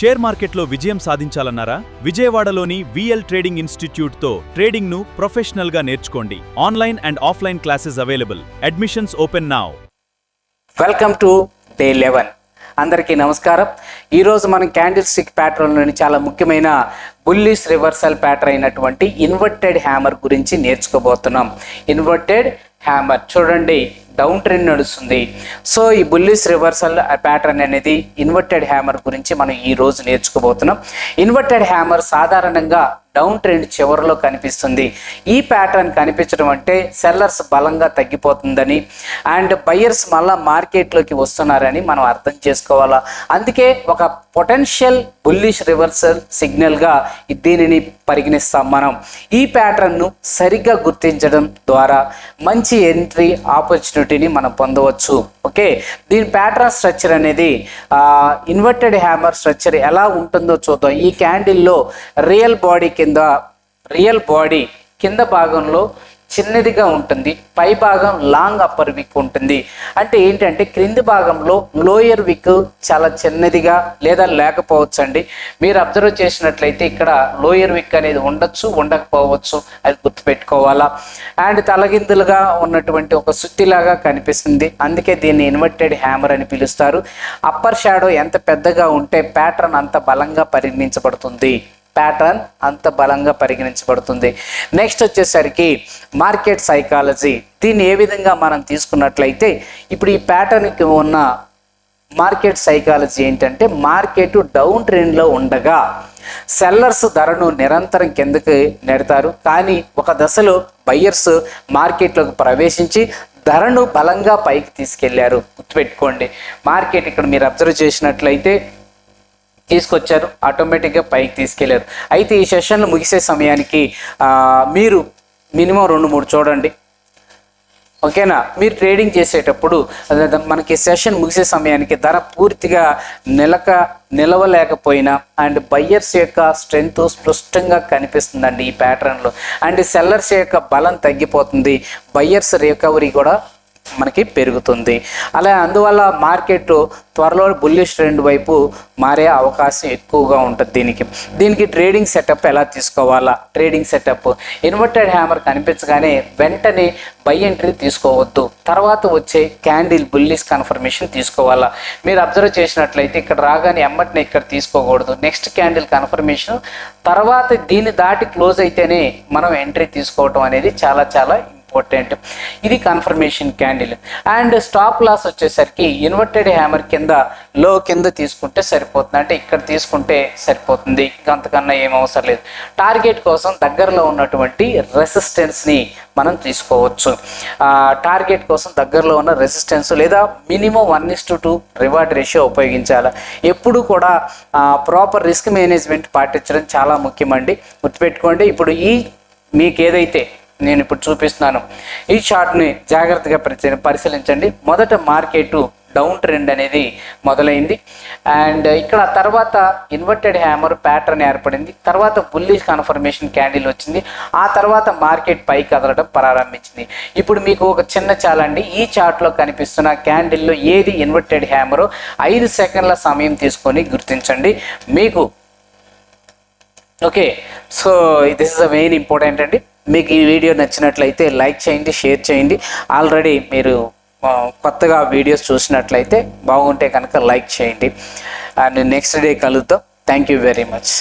Share మార్కెట్లో విజయం సాధించాలన్నారా? విజయవాడలోని విఎల్ ట్రేడింగ్ ఇన్స్టిట్యూట్తో ట్రేడింగ్ను ప్రొఫెషనల్గా నేర్చుకోండి. Online and offline classes available. Admissions open now. Welcome to day 11. అందరికీ నమస్కారం. ఈరోజు మనం క్యాండిల్ స్టిక్ ప్యాటర్న్లోని చాలా ముఖ్యమైన బుల్లిష్ రివర్సల్ ప్యాటర్న్ అయినటువంటి ఇన్వర్టెడ్ హ్యామర్ గురించి నేర్చుకోబోతున్నాం. ఇన్వర్టెడ్ హ్యామర్ చూడండి, డౌన్ ట్రెండ్ నడుస్తుంది. సో ఈ బుల్లిష్ రివర్సల్ ప్యాటర్న్ అనేది ఇన్వర్టెడ్ హ్యామర్ గురించి మనం ఈ రోజు నేర్చుకోబోతున్నాం. ఇన్వర్టెడ్ హ్యామర్ సాధారణంగా డౌన్ ట్రెండ్ చివరిలో కనిపిస్తుంది. ఈ ప్యాటర్న్ కనిపించడం అంటే సెల్లర్స్ బలంగా తగ్గిపోతుందని అండ్ బయ్యర్స్ మళ్ళా మార్కెట్లోకి వస్తున్నారని మనం అర్థం చేసుకోవాలా. అందుకే ఒక పొటెన్షియల్ బుల్లిష్ రివర్సల్ సిగ్నల్గా దీనిని పరిగణిస్తాం మనం. ఈ ప్యాటర్న్ను సరిగ్గా గుర్తించడం ద్వారా మంచి ఎంట్రీ ఆపర్చునిటీని మనం పొందవచ్చు. ఓకే, దీని ప్యాటర్న్ స్ట్రక్చర్ అనేది ఇన్వర్టెడ్ హ్యామర్ స్ట్రక్చర్ ఎలా ఉంటుందో చూద్దాం. ఈ క్యాండిల్లో రియల్ బాడీ కింద భాగంలో చిన్నదిగా ఉంటుంది, పై భాగం లాంగ్ అప్పర్ విక్ ఉంటుంది. అంటే ఏంటంటే క్రింది భాగంలో లోయర్ విక్ చాలా చిన్నదిగా లేదా లేకపోవచ్చండి. మీరు అబ్జర్వ్ చేసినట్లయితే ఇక్కడ లోయర్ విక్ అనేది ఉండొచ్చు, ఉండకపోవచ్చు, అది గుర్తుపెట్టుకోవాలా. అండ్ తలగిందులుగా ఉన్నటువంటి ఒక సుత్తిలాగా కనిపిస్తుంది, అందుకే దీన్ని ఇన్వర్టెడ్ హ్యామర్ అని పిలుస్తారు. అప్పర్ షాడో ఎంత పెద్దగా ఉంటే ప్యాటర్న్ అంత బలంగా పరిగణించబడుతుంది. నెక్స్ట్ వచ్చేసరికి మార్కెట్ సైకాలజీ. దీన్ని ఏ విధంగా మనం తీసుకున్నట్లయితే ఇప్పుడు ఈ ప్యాటర్న్కి ఉన్న మార్కెట్ సైకాలజీ ఏంటంటే మార్కెట్ డౌన్ ట్రెండ్లో ఉండగా సెల్లర్స్ ధరను నిరంతరం కిందకి నెడతారు, కానీ ఒక దశలో బయ్యర్స్ మార్కెట్లోకి ప్రవేశించి ధరను బలంగా పైకి తీసుకెళ్లారు. గుర్తుపెట్టుకోండి, మార్కెట్ ఇక్కడ మీరు అబ్జర్వ్ చేసినట్లయితే తీసుకొచ్చారు, ఆటోమేటిక్గా పైకి తీసుకెళ్లారు. అయితే ఈ సెషన్లు ముగిసే సమయానికి మీరు మినిమం 2-3 చూడండి. ఓకేనా, మీరు ట్రేడింగ్ చేసేటప్పుడు మనకి సెషన్ ముగిసే సమయానికి ధర పూర్తిగా నిలవలేకపోయినా అండ్ బయ్యర్స్ యొక్క స్ట్రెంగ్త్ స్పష్టంగా కనిపిస్తుందండి ఈ ప్యాటర్న్లో. అండ్ సెల్లర్స్ యొక్క బలం తగ్గిపోతుంది, బయ్యర్స్ రికవరీ కూడా మనకి పెరుగుతుంది. అలా అందువల్ల మార్కెట్ త్వరలో బుల్లిష్ ట్రెండ్ వైపు మారే అవకాశం ఎక్కువగా ఉంటుంది. దీనికి ట్రేడింగ్ సెటప్ ఎలా తీసుకోవాలా? ట్రేడింగ్ సెటప్ ఇన్వర్టెడ్ హ్యామర్ కనిపించగానే వెంటనే బై ఎంట్రీ తీసుకోవద్దు, తర్వాత వచ్చే క్యాండిల్ బుల్లిష్ కన్ఫర్మేషన్ తీసుకోవాలా. మీరు అబ్జర్వ్ చేసినట్లయితే ఇక్కడ రాగానే ఎమ్మటిని ఇక్కడ తీసుకోకూడదు, నెక్స్ట్ క్యాండిల్ కన్ఫర్మేషన్ తర్వాత దీన్ని దాటి క్లోజ్ అయితేనే మనం ఎంట్రీ తీసుకోవటం అనేది చాలా చాలా ఇంపార్టెంట్. ఇది confirmation candle. And stop loss వచ్చేసరికి ఇన్వర్టెడ్ హ్యామర్ కింద తీసుకుంటే సరిపోతుంది, అంటే ఇక్కడ తీసుకుంటే సరిపోతుంది, అంతకన్నా ఏం అవసరం లేదు. టార్గెట్ కోసం దగ్గరలో ఉన్నటువంటి రెసిస్టెన్స్ని మనం తీసుకోవచ్చు. టార్గెట్ కోసం దగ్గరలో ఉన్న రెసిస్టెన్స్ లేదా మినిమం 1:2 రివార్డ్ రేషియో ఉపయోగించాలి. ఎప్పుడు కూడా ప్రాపర్ రిస్క్ మేనేజ్మెంట్ పాటించడం చాలా ముఖ్యమండి, గుర్తుపెట్టుకోండి. ఇప్పుడు మీకు ఏదైతే నేను ఇప్పుడు చూపిస్తున్నాను ఈ చార్ట్ని జాగ్రత్తగా పరిశీలించండి. మొదట మార్కెట్ డౌన్ ట్రెండ్ అనేది మొదలైంది అండ్ ఇక్కడ తర్వాత ఇన్వర్టెడ్ హ్యామర్ ప్యాటర్న్ ఏర్పడింది, తర్వాత బుల్లిష్ కన్ఫర్మేషన్ క్యాండిల్ వచ్చింది, ఆ తర్వాత మార్కెట్ పైకి కదలడం ప్రారంభించింది. ఇప్పుడు మీకు ఒక చిన్న చాలండి, ఈ చార్ట్లో కనిపిస్తున్న క్యాండిల్లో ఏది ఇన్వర్టెడ్ హ్యామరో 5 సెకండ్ల సమయం తీసుకొని గుర్తించండి మీకు. Okay, so this is a main important అండి. మీకు ఈ వీడియో నచ్చినట్లయితే లైక్ చేయండి, షేర్ చేయండి. ఆల్రెడీ మీరు కొత్తగా వీడియోస్ చూసినట్లయితే బాగుంటే కనుక లైక్ చేయండి. అండ్ నెక్స్ట్ డే కలుద్దాం. Thank you very much.